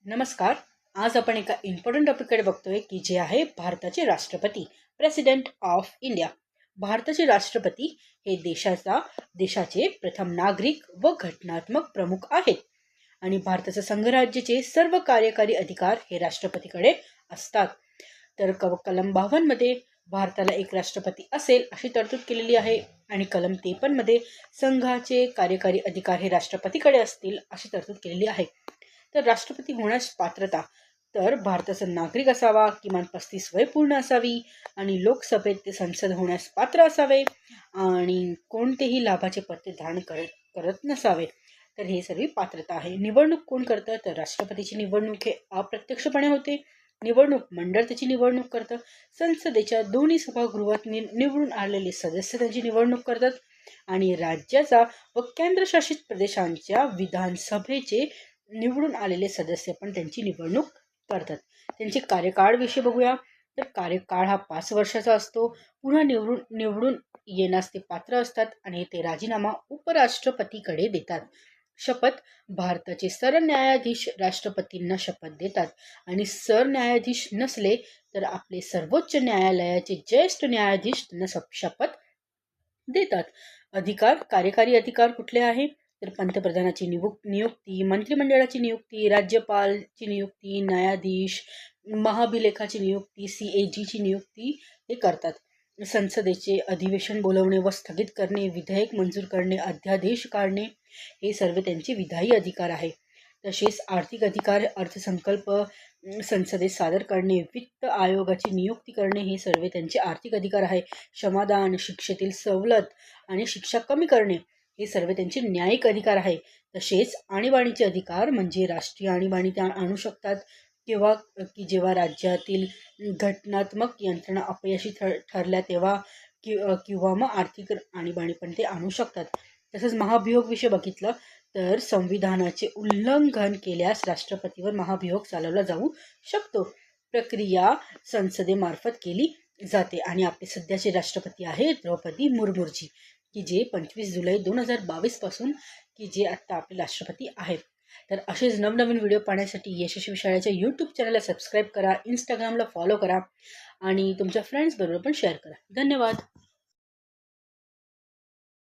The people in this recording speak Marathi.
नमस्कार. आज आपण एका इम्पॉर्टंट टॉपिककडे बघतोय की जे आहे भारताचे राष्ट्रपती, प्रेसिडेंट ऑफ इंडिया. भारताचे राष्ट्रपती हे देशाचे प्रथम नागरिक व घटनात्मक प्रमुख आहेत आणि भारताच्या संघराज्याचे सर्व कार्यकारी अधिकार हे राष्ट्रपतीकडे असतात. तर कलम 52 मध्ये भारताला एक राष्ट्रपती असेल अशी तरतूद केलेली आहे आणि कलम 53 मध्ये संघाचे कार्यकारी अधिकार हे राष्ट्रपतीकडे असतील अशी तरतूद केलेली आहे. तर राष्ट्रपती होण्यास पात्रता तर भारताचा नागरिक असावा, किमान 35 वय पूर्ण असावी आणि लोकसभेत ते संसद होण्यास पात्र असावे आणि कोणतेही लाभाचे पत्ते धारण करत नसावे. तर हे सर्व पात्रता आहे. निवडणूक कोण करतं तर राष्ट्रपतीची निवडणूक हे अप्रत्यक्षपणे होते. निवडणूक मंडळ त्याची निवडणूक करतं. संसदेच्या दोन्ही सभागृहात निवडून आलेले सदस्य त्यांची निवडणूक करतात आणि राज्याचा व केंद्रशासित प्रदेशांच्या विधानसभेचे निवडून आलेले सदस्य पण त्यांची निवडणूक करतात. त्यांचे कार्यकाळविषयी बघूया. तर कार्यकाळ हा 5 वर्षाचा असतो. पुन्हा निवडून येण्यास ते पात्र असतात आणि ते राजीनामा उपराष्ट्रपतीकडे देतात. शपथ भारताचे सरन्यायाधीश राष्ट्रपतींना शपथ देतात आणि सरन्यायाधीश नसले तर आपले सर्वोच्च न्यायालयाचे ज्येष्ठ न्यायाधीश त्यांना शपथ देतात. कार्यकारी अधिकार कुठले आहे तर पंतप्रधानाची नियुक्ती, मंत्रिमंडळाची नियुक्ती, राज्यपालची नियुक्ती, न्यायाधीश, महाभिलेखाची नियुक्ती, CAG नियुक्ती हे करतात. संसदेचे अधिवेशन बोलवणे व स्थगित करणे, विधेयक मंजूर करणे, अध्यादेश काढणे हे सर्व त्यांचे विधायी अधिकार आहे. तसेच आर्थिक अधिकार, अर्थसंकल्प संसदेत सादर करणे, वित्त आयोगाची नियुक्ती करणे हे सर्व त्यांचे आर्थिक अधिकार आहे. क्षमादान, शिक्षेतील सवलत आणि शिक्षा कमी करणे हे सर्व त्यांचे न्यायिक अधिकार आहे. तसेच आणीबाणीचे अधिकार म्हणजे राष्ट्रीय आणीबाणी त्या आणू शकतात जेव्हा राज्यातील घटनात्मक यंत्रणा अपयशी ठरल्या तेव्हा किंवा मग आर्थिक आणीबाणी पण ते आणू शकतात. तसंच महाभियोग विषय बघितलं तर संविधानाचे उल्लंघन केल्यास राष्ट्रपतीवर महाभियोग चालवला जाऊ शकतो. प्रक्रिया संसदेमार्फत केली जाते आणि आपले सध्याचे राष्ट्रपती आहेत द्रौपदी मुर्मूजी की जे 25 जुलै 2022 पासून की जे आत्ता आपले राष्ट्रपती आहेत. तर असेच नवनवीन व्हिडिओ पाहण्यासाठी यशस्वी शाळेच्या यूट्यूब चॅनलला सबस्क्राईब करा, इंस्टाग्रामला फॉलो करा आणि तुमच्या फ्रेंड्सबरोबर पण शेअर करा. धन्यवाद.